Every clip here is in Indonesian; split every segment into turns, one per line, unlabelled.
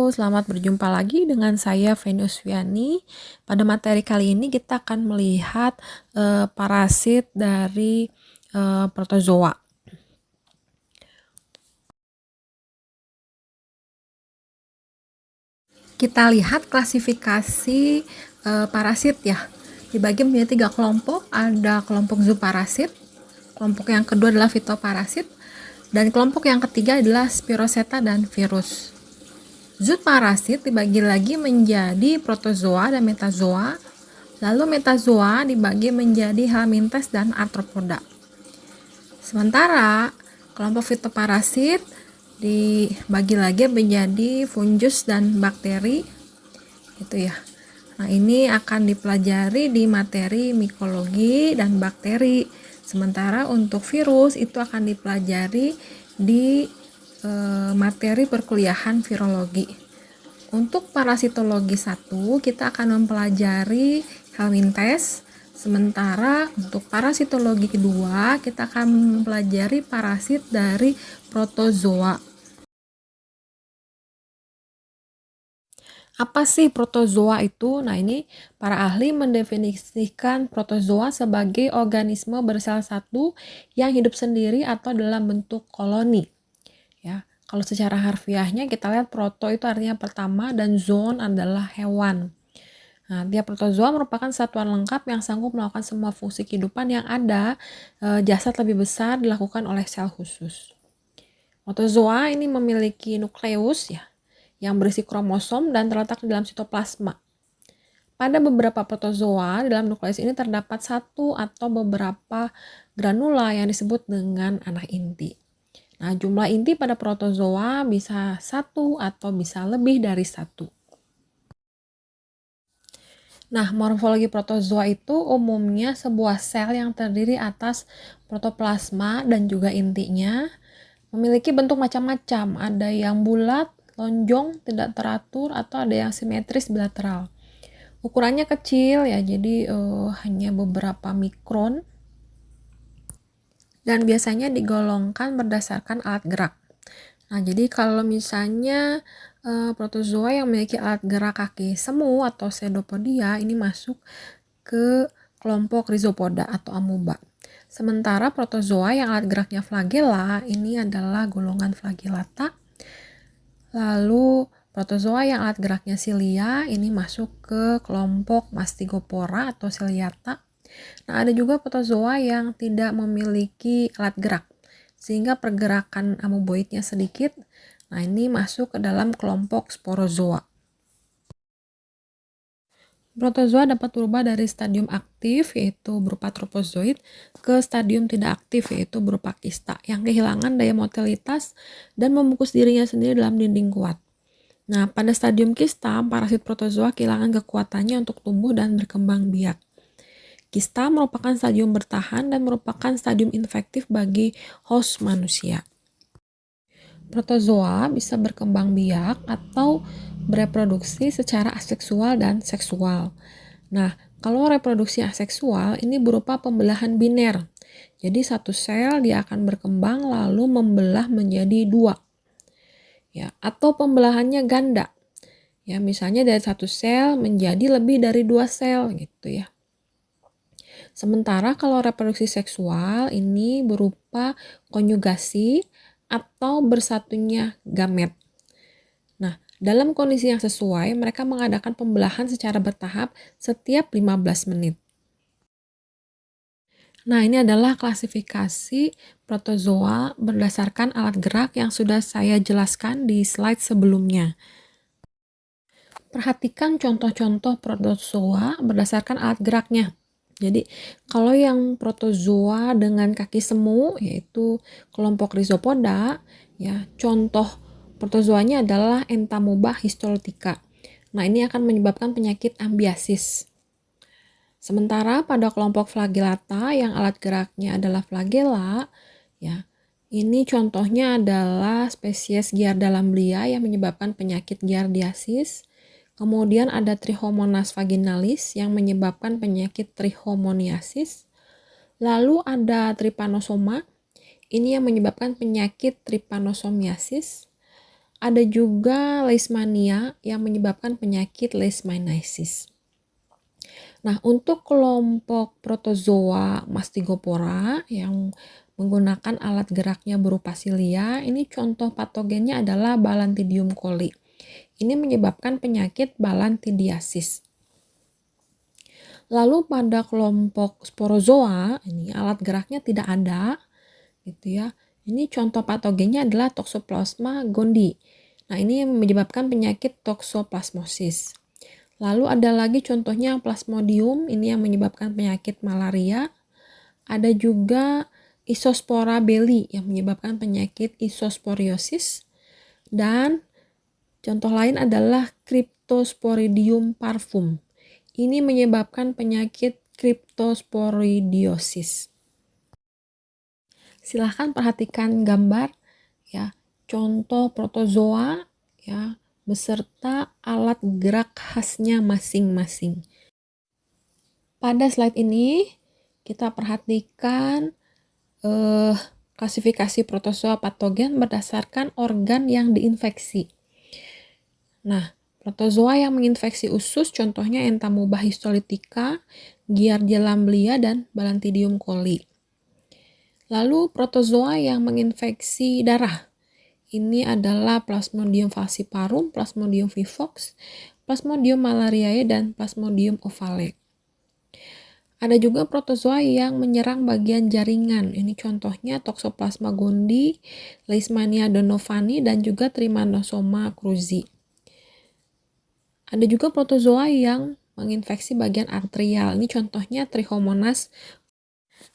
selamat berjumpa lagi dengan saya Feni Usviani. Pada materi kali ini kita akan melihat parasit dari protozoa. Kita lihat klasifikasi parasit ya. Dibagi menjadi 3 kelompok, ada kelompok zooparasit, kelompok yang kedua adalah fitoparasit, dan kelompok yang ketiga adalah spiroseta dan virus. Zooparasit dibagi lagi menjadi protozoa dan metazoa, lalu metazoa dibagi menjadi helminthes dan arthropoda. Sementara kelompok fitoparasit dibagi lagi menjadi fungus dan bakteri, gitu ya. Nah, ini akan dipelajari di materi mikologi dan bakteri. Sementara untuk virus itu akan dipelajari di materi perkuliahan virologi. Untuk parasitologi 1 kita akan mempelajari helminthes. Sementara untuk parasitologi kedua kita akan mempelajari parasit dari protozoa. Apa sih protozoa itu? Nah, ini para ahli mendefinisikan protozoa sebagai organisme bersel satu yang hidup sendiri atau dalam bentuk koloni. Ya, kalau secara harfiahnya kita lihat proto itu artinya pertama dan zoon adalah hewan. Nah, tiap protozoa merupakan satuan lengkap yang sanggup melakukan semua fungsi kehidupan yang ada. Jasad lebih besar dilakukan oleh sel khusus. Protozoa ini memiliki nukleus ya, yang berisi kromosom dan terletak di dalam sitoplasma. Pada beberapa protozoa, di dalam nukleus ini terdapat satu atau beberapa granula yang disebut dengan anak inti. Nah, jumlah inti pada protozoa bisa 1 atau bisa lebih dari 1. Nah, morfologi protozoa itu umumnya sebuah sel yang terdiri atas protoplasma dan juga intinya, memiliki bentuk macam-macam. Ada yang bulat, lonjong, tidak teratur, atau ada yang simetris bilateral. Ukurannya kecil ya, jadi hanya beberapa mikron. Dan biasanya digolongkan berdasarkan alat gerak. Nah, jadi kalau misalnya protozoa yang memiliki alat gerak kaki semu atau pseudopodia ini masuk ke kelompok rhizopoda atau amoeba. Sementara protozoa yang alat geraknya flagella ini adalah golongan flagellata. Lalu protozoa yang alat geraknya silia ini masuk ke kelompok Mastigopora atau ciliata. Nah, ada juga protozoa yang tidak memiliki alat gerak sehingga pergerakan amoeboidnya sedikit. Nah, ini masuk ke dalam kelompok sporozoa. Protozoa dapat berubah dari stadium aktif yaitu berupa tropozoid ke stadium tidak aktif yaitu berupa kista yang kehilangan daya motilitas dan membungkus dirinya sendiri dalam dinding kuat. Nah, pada stadium kista, parasit protozoa kehilangan kekuatannya untuk tumbuh dan berkembang biak. Kista merupakan stadium bertahan dan merupakan stadium infektif bagi host manusia. Protozoa bisa berkembang biak atau bereproduksi secara aseksual dan seksual. Nah, kalau reproduksi aseksual ini berupa pembelahan biner. Jadi satu sel dia akan berkembang lalu membelah menjadi 2. Ya, atau pembelahannya ganda. Ya, misalnya dari satu sel menjadi lebih dari 2 sel gitu ya. Sementara kalau reproduksi seksual ini berupa konjugasi atau bersatunya gamet. Nah, dalam kondisi yang sesuai, mereka mengadakan pembelahan secara bertahap setiap 15 menit. Nah, ini adalah klasifikasi protozoa berdasarkan alat gerak yang sudah saya jelaskan di slide sebelumnya. Perhatikan contoh-contoh protozoa berdasarkan alat geraknya. Jadi, kalau yang protozoa dengan kaki semu, yaitu kelompok rhizopoda, ya, contoh protozoanya adalah Entamoeba histolytica. Nah, ini akan menyebabkan penyakit ambiasis. Sementara pada kelompok flagellata yang alat geraknya adalah flagella, ya, ini contohnya adalah spesies Giardia lamblia yang menyebabkan penyakit giardiasis. Kemudian ada Trichomonas vaginalis yang menyebabkan penyakit trichomoniasis. Lalu ada Trypanosoma, ini yang menyebabkan penyakit trypanosomiasis. Ada juga leishmania yang menyebabkan penyakit leishmaniasis. Nah, untuk kelompok protozoa Mastigophora yang menggunakan alat geraknya berupa silia, ini contoh patogennya adalah Balantidium coli. Ini menyebabkan penyakit balantidiasis. Lalu pada kelompok sporozoa, ini alat geraknya tidak ada, gitu ya. Ini contoh patogennya adalah Toxoplasma gondii. Nah, ini menyebabkan penyakit toxoplasmosis. Lalu ada lagi contohnya Plasmodium, ini yang menyebabkan penyakit malaria. Ada juga Isospora belli yang menyebabkan penyakit isosporiosis. Dan contoh lain adalah Cryptosporidium parvum. Ini menyebabkan penyakit cryptosporidiosis. Silahkan perhatikan gambar ya, contoh protozoa ya, beserta alat gerak khasnya masing-masing. Pada slide ini kita perhatikan klasifikasi protozoa patogen berdasarkan organ yang diinfeksi. Nah, protozoa yang menginfeksi usus contohnya Entamoeba histolytica, Giardia lamblia, dan Balantidium coli. Lalu protozoa yang menginfeksi darah. Ini adalah Plasmodium falciparum, Plasmodium vivox, Plasmodium malariae, dan Plasmodium ovale. Ada juga protozoa yang menyerang bagian jaringan. Ini contohnya Toxoplasma gondii, Leishmania donovani, dan juga Trypanosoma cruzi. Ada juga protozoa yang menginfeksi bagian arterial. Ini contohnya Trichomonas.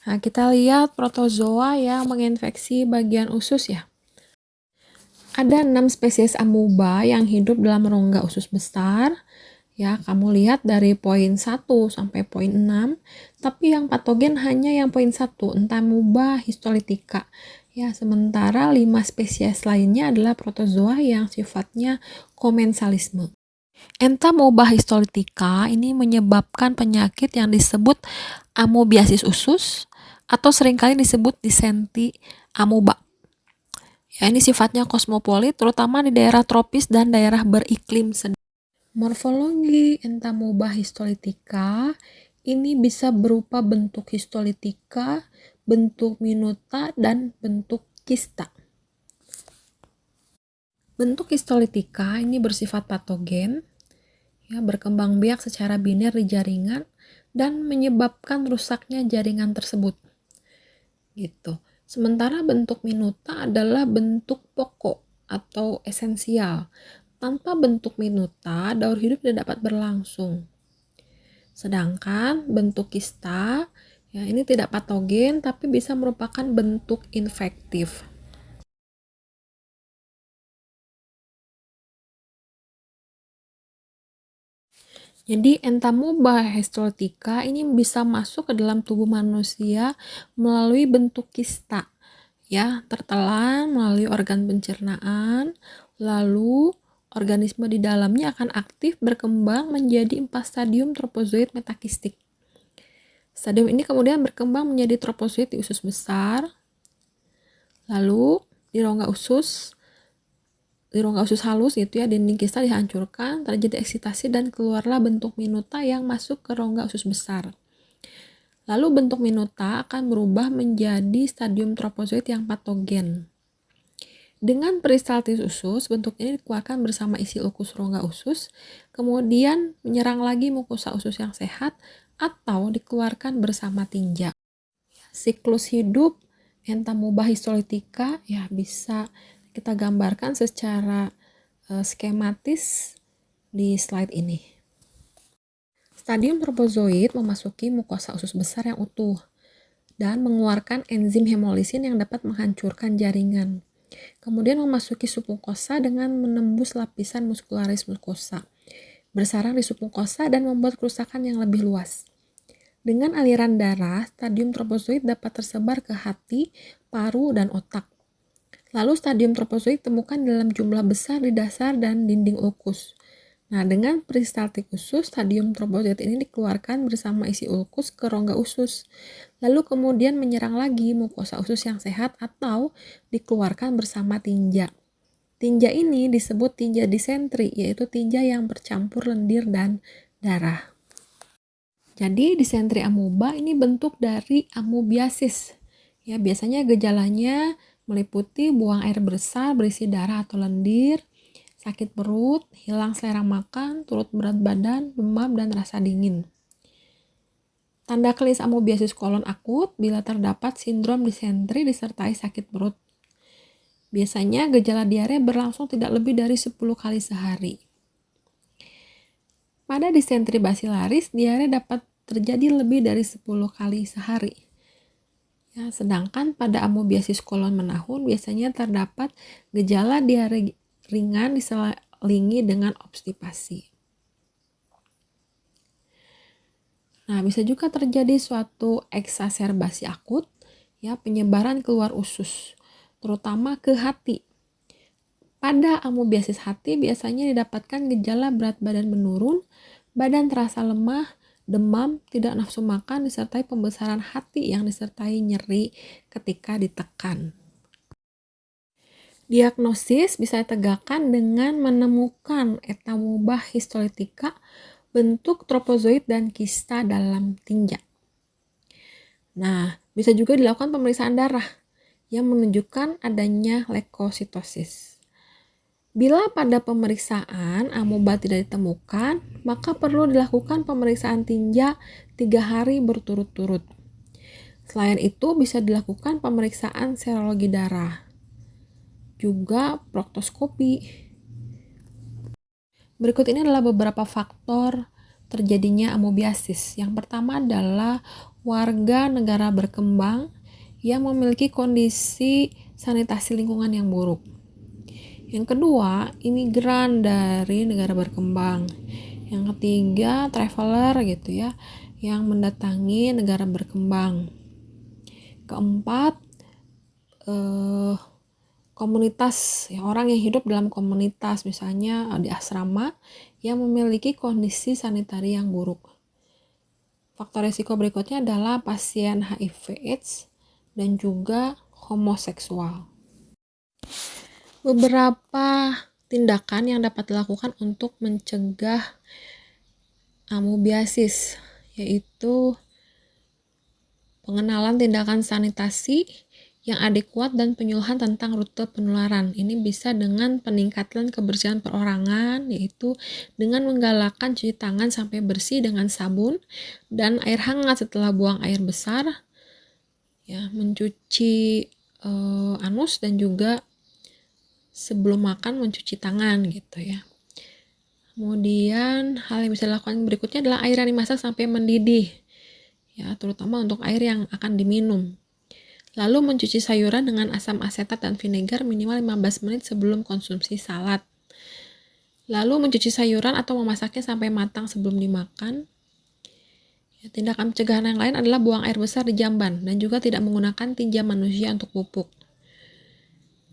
Nah, kita lihat protozoa yang menginfeksi bagian usus ya. Ada 6 spesies amoeba yang hidup dalam rongga usus besar. Ya, kamu lihat dari poin 1 sampai poin 6, tapi yang patogen hanya yang poin 1, Entamoeba histolytica. Ya, sementara 5 spesies lainnya adalah protozoa yang sifatnya komensalisme. Entamoeba histolytica ini menyebabkan penyakit yang disebut amoebiasis usus atau seringkali disebut disenti amoeba. Ya, ini sifatnya kosmopolit, terutama di daerah tropis dan daerah beriklim sedang. Morfologi Entamoeba histolytica ini bisa berupa bentuk histolytica, bentuk minuta, dan bentuk kista. Bentuk histolytica ini bersifat patogen, ya, berkembang biak secara biner di jaringan dan menyebabkan rusaknya jaringan tersebut. Gitu. Sementara bentuk minuta adalah bentuk pokok atau esensial. Tanpa bentuk minuta, daur hidup tidak dapat berlangsung. Sedangkan bentuk kista, ya, ini tidak patogen tapi bisa merupakan bentuk infektif. Jadi Entamoeba histolytica ini bisa masuk ke dalam tubuh manusia melalui bentuk kista, ya, tertelan melalui organ pencernaan, lalu organisme di dalamnya akan aktif berkembang menjadi 4 stadium tropozoid metakistik. Stadium ini kemudian berkembang menjadi tropozoid di usus besar, lalu di rongga usus halus gitu ya, dinding kista dihancurkan, terjadi eksitasi dan keluarlah bentuk minuta yang masuk ke rongga usus besar. Lalu bentuk minuta akan berubah menjadi stadium tropozoid yang patogen. Dengan peristaltis usus, bentuk ini dikeluarkan bersama isi ulkus rongga usus, kemudian menyerang lagi mukosa usus yang sehat atau dikeluarkan bersama tinja. Siklus hidup Entamoeba histolytica ya bisa kita gambarkan secara skematis di slide ini. Stadium tropozoid memasuki mukosa usus besar yang utuh dan mengeluarkan enzim hemolisin yang dapat menghancurkan jaringan. Kemudian memasuki submukosa dengan menembus lapisan muscularis mucosa, bersarang di submukosa dan membuat kerusakan yang lebih luas. Dengan aliran darah, stadium tropozoid dapat tersebar ke hati, paru, dan otak. Lalu stadium tropozoid ditemukan dalam jumlah besar di dasar dan dinding ulkus. Nah, dengan peristaltik usus, stadium tropozoid ini dikeluarkan bersama isi ulkus ke rongga usus. Lalu kemudian menyerang lagi mukosa usus yang sehat atau dikeluarkan bersama tinja. Tinja ini disebut tinja disentri, yaitu tinja yang bercampur lendir dan darah. Jadi disentri amoeba ini bentuk dari amoebiasis. Ya, biasanya gejalanya meliputi buang air besar berisi darah atau lendir, sakit perut, hilang selera makan, turut berat badan, demam, dan rasa dingin. Tanda klinis amoebiasis kolon akut bila terdapat sindrom disentri disertai sakit perut. Biasanya gejala diare berlangsung tidak lebih dari 10 kali sehari. Pada disentri basilaris, diare dapat terjadi lebih dari 10 kali sehari. Ya, sedangkan pada amoebiasis kolon menahun biasanya terdapat gejala diare ringan diselingi dengan obstipasi. Nah, bisa juga terjadi suatu eksaserbasi akut, ya, penyebaran keluar usus, terutama ke hati. Pada amoebiasis hati biasanya didapatkan gejala berat badan menurun, badan terasa lemah, demam, tidak nafsu makan, disertai pembesaran hati yang disertai nyeri ketika ditekan. Diagnosis bisa ditegakkan dengan menemukan etamoeba histolytica, bentuk tropozoid dan kista dalam tinja. Nah, bisa juga dilakukan pemeriksaan darah yang menunjukkan adanya leukositosis. Bila pada pemeriksaan amoeba tidak ditemukan, maka perlu dilakukan pemeriksaan tinja 3 hari berturut-turut. Selain itu, bisa dilakukan pemeriksaan serologi darah, juga proktoskopi. Berikut ini adalah beberapa faktor terjadinya amoebiasis. Yang pertama adalah warga negara berkembang yang memiliki kondisi sanitasi lingkungan yang buruk. Yang kedua, imigran dari negara berkembang. Yang ketiga, traveler gitu ya, yang mendatangi negara berkembang. Keempat, komunitas, ya, orang yang hidup dalam komunitas, misalnya di asrama yang memiliki kondisi sanitari yang buruk. Faktor risiko berikutnya adalah pasien HIV/AIDS dan juga homoseksual. Beberapa tindakan yang dapat dilakukan untuk mencegah amoebiasis, yaitu pengenalan tindakan sanitasi yang adekuat dan penyuluhan tentang rute penularan. Ini bisa dengan peningkatan kebersihan perorangan, yaitu dengan menggalakkan cuci tangan sampai bersih dengan sabun dan air hangat setelah buang air besar, ya, mencuci anus dan juga sebelum makan mencuci tangan gitu ya. Kemudian hal yang bisa dilakukan berikutnya adalah air yang dimasak sampai mendidih, ya, terutama untuk air yang akan diminum. Lalu mencuci sayuran dengan asam asetat dan vinegar minimal 15 menit sebelum konsumsi salad. Lalu mencuci sayuran atau memasaknya sampai matang sebelum dimakan. Ya, tindakan pencegahan yang lain adalah buang air besar di jamban dan juga tidak menggunakan tinja manusia untuk pupuk.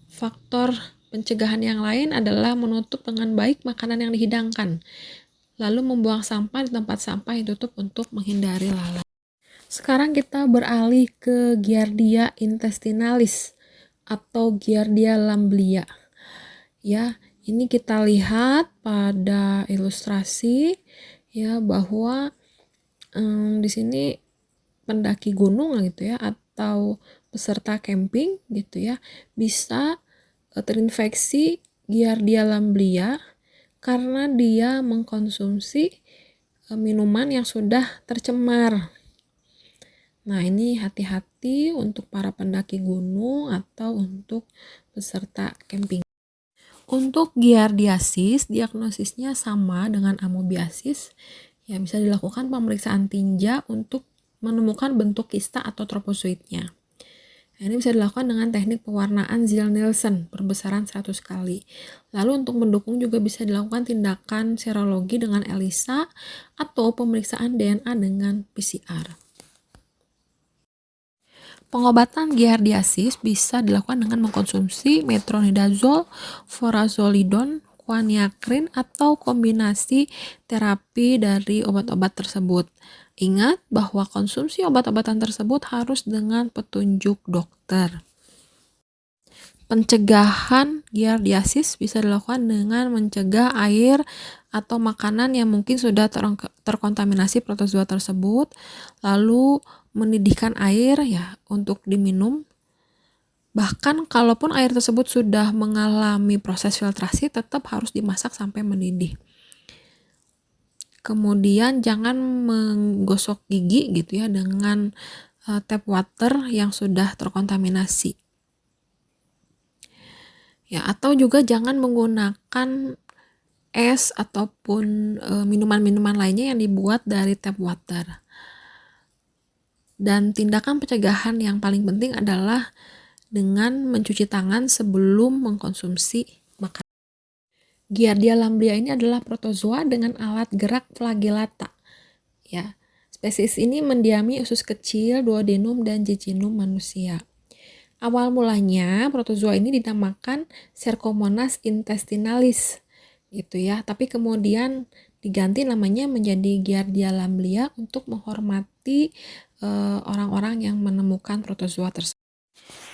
Faktor pencegahan yang lain adalah menutup dengan baik makanan yang dihidangkan, lalu membuang sampah di tempat sampah yang tutup untuk menghindari lalat. Sekarang kita beralih ke Giardia intestinalis atau Giardia lamblia. Ya, ini kita lihat pada ilustrasi ya bahwa di sini pendaki gunung gitu ya atau peserta camping gitu ya bisa terinfeksi Giardia lamblia karena dia mengkonsumsi minuman yang sudah tercemar. Nah, ini hati-hati untuk para pendaki gunung atau untuk peserta camping. Untuk giardiasis, diagnosisnya sama dengan amoebiasis. Ya, bisa dilakukan pemeriksaan tinja untuk menemukan bentuk kista atau tropozoidnya. Ini bisa dilakukan dengan teknik pewarnaan Ziehl-Neelsen perbesaran 100 kali. Lalu untuk mendukung juga bisa dilakukan tindakan serologi dengan ELISA atau pemeriksaan DNA dengan PCR. Pengobatan giardiasis bisa dilakukan dengan mengkonsumsi metronidazol, furazolidon, quiniacrin, atau kombinasi terapi dari obat-obat tersebut. Ingat bahwa konsumsi obat-obatan tersebut harus dengan petunjuk dokter. Pencegahan giardiasis bisa dilakukan dengan mencegah air atau makanan yang mungkin sudah terkontaminasi protozoa tersebut, lalu mendidihkan air ya untuk diminum. Bahkan kalaupun air tersebut sudah mengalami proses filtrasi, tetap harus dimasak sampai mendidih. Kemudian jangan menggosok gigi gitu ya dengan tap water yang sudah terkontaminasi. Ya, atau juga jangan menggunakan es ataupun minuman-minuman lainnya yang dibuat dari tap water. Dan tindakan pencegahan yang paling penting adalah dengan mencuci tangan sebelum mengkonsumsi makanan. Giardia lamblia ini adalah protozoa dengan alat gerak flagellata. Ya, spesies ini mendiami usus kecil, duodenum, dan jejunum manusia. Awal mulanya protozoa ini dinamakan Cercomonas intestinalis gitu ya, tapi kemudian diganti namanya menjadi Giardia lamblia untuk menghormati orang-orang yang menemukan protozoa tersebut.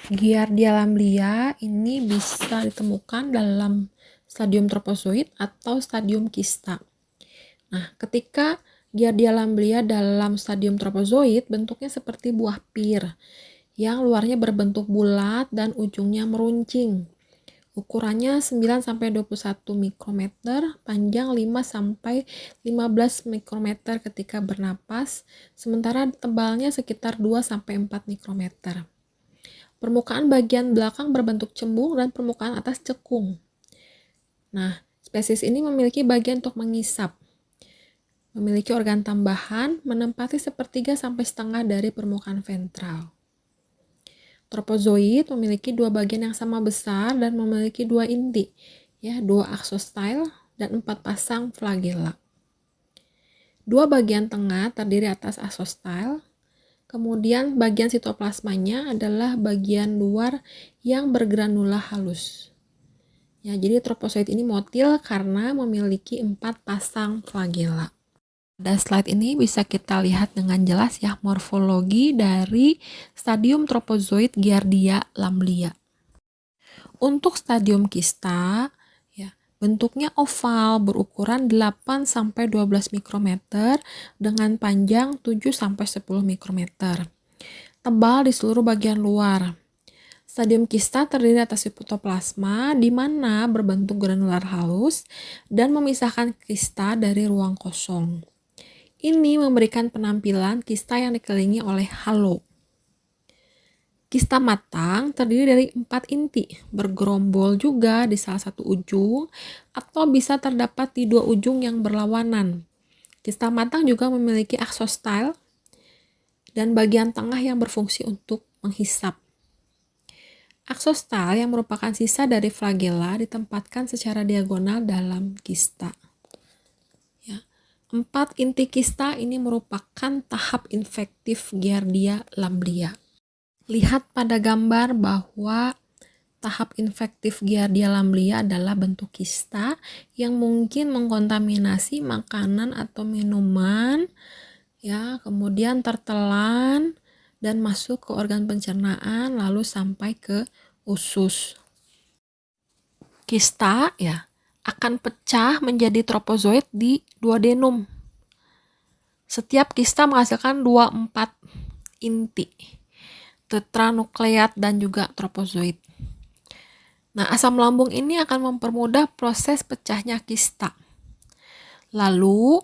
Giardia lamblia ini bisa ditemukan dalam stadium tropozoid atau stadium kista. Nah, ketika Giardia lamblia dalam stadium tropozoid bentuknya seperti buah pir yang luarnya berbentuk bulat dan ujungnya meruncing. Ukurannya 9-21 mikrometer, panjang 5-15 mikrometer ketika bernapas, sementara tebalnya sekitar 2-4 mikrometer. Permukaan bagian belakang berbentuk cembung dan permukaan atas cekung. Nah, spesies ini memiliki bagian untuk mengisap. Memiliki organ tambahan, menempati 1/3-1/2 dari permukaan ventral. Tropozoid memiliki 2 bagian yang sama besar dan memiliki 2 inti, ya, 2 axostyle dan 4 pasang flagella. 2 bagian tengah terdiri atas axostyle, kemudian bagian sitoplasmanya adalah bagian luar yang bergranula halus. Ya, jadi tropozoid ini motil karena memiliki 4 pasang flagella. Pada slide ini bisa kita lihat dengan jelas ya morfologi dari stadium tropozoid Giardia lamblia. Untuk stadium kista, ya, bentuknya oval berukuran 8-12 mikrometer dengan panjang 7-10 mikrometer. Tebal di seluruh bagian luar. Stadium kista terdiri atas sitoplasma di mana berbentuk granular halus dan memisahkan kista dari ruang kosong. Ini memberikan penampilan kista yang dikelilingi oleh halo. Kista matang terdiri dari 4 inti, bergerombol juga di salah satu ujung atau bisa terdapat di 2 ujung yang berlawanan. Kista matang juga memiliki axostyle dan bagian tengah yang berfungsi untuk menghisap. Axostyle yang merupakan sisa dari flagella ditempatkan secara diagonal dalam kista. 4 inti kista ini merupakan tahap infektif Giardia lamblia. Lihat pada gambar bahwa tahap infektif Giardia lamblia adalah bentuk kista yang mungkin mengkontaminasi makanan atau minuman, ya, kemudian tertelan dan masuk ke organ pencernaan lalu sampai ke usus. Kista ya akan pecah menjadi tropozoid di duodenum. Setiap kista menghasilkan 24 inti, tetranukleat dan juga tropozoid. Nah, asam lambung ini akan mempermudah proses pecahnya kista. Lalu,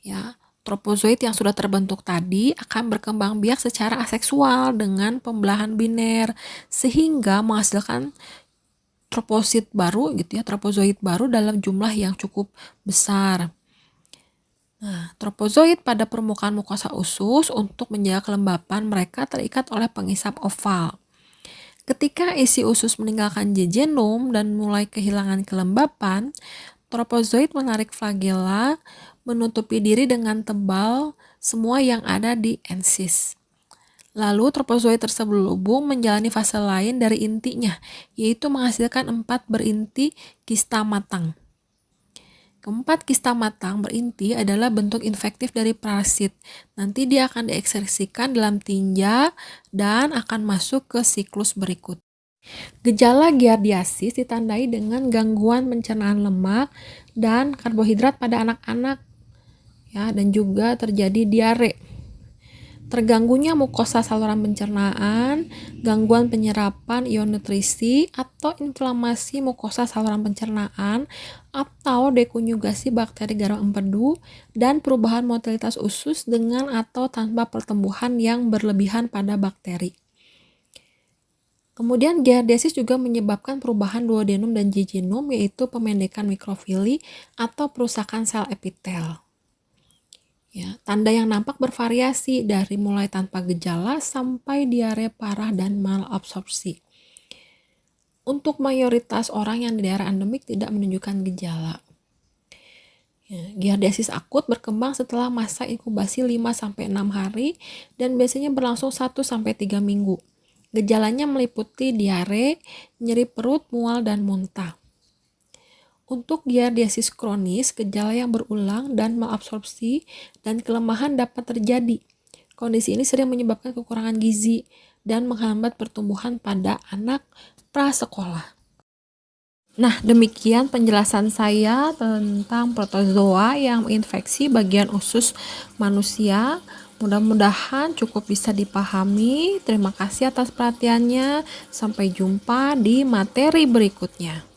ya, tropozoid yang sudah terbentuk tadi akan berkembang biak secara aseksual dengan pembelahan biner sehingga menghasilkan troposit baru gitu ya, tropozoid baru dalam jumlah yang cukup besar. Nah, tropozoid pada permukaan mukosa usus untuk menjaga kelembapan mereka terikat oleh pengisap oval. Ketika isi usus meninggalkan jejunum dan mulai kehilangan kelembapan, tropozoid menarik flagella menutupi diri dengan tebal semua yang ada di ensis. Lalu tropozoid terselubung menjalani fase lain dari intinya, yaitu menghasilkan 4 berinti kista matang. Keempat kista matang berinti adalah bentuk infektif dari parasit. Nanti dia akan diekskresikan dalam tinja dan akan masuk ke siklus berikut. Gejala giardiasis ditandai dengan gangguan pencernaan lemak dan karbohidrat pada anak-anak, ya, dan juga terjadi diare. Terganggunya mukosa saluran pencernaan, gangguan penyerapan ion nutrisi, atau inflamasi mukosa saluran pencernaan, atau dekonjugasi bakteri garam empedu, dan perubahan motilitas usus dengan atau tanpa pertumbuhan yang berlebihan pada bakteri. Kemudian giardiasis juga menyebabkan perubahan duodenum dan jejunum, yaitu pemendekan mikrofili atau perusakan sel epitel. Ya, tanda yang nampak bervariasi dari mulai tanpa gejala sampai diare parah dan malabsorpsi. Untuk mayoritas orang yang di daerah endemik tidak menunjukkan gejala. Ya, giardiasis akut berkembang setelah masa inkubasi 5-6 hari dan biasanya berlangsung 1-3 minggu. Gejalanya meliputi diare, nyeri perut, mual, dan muntah. Untuk giardiasis kronis, gejala yang berulang dan malabsorpsi dan kelemahan dapat terjadi. Kondisi ini sering menyebabkan kekurangan gizi dan menghambat pertumbuhan pada anak prasekolah. Nah, demikian penjelasan saya tentang protozoa yang menginfeksi bagian usus manusia. Mudah-mudahan cukup bisa dipahami. Terima kasih atas perhatiannya. Sampai jumpa di materi berikutnya.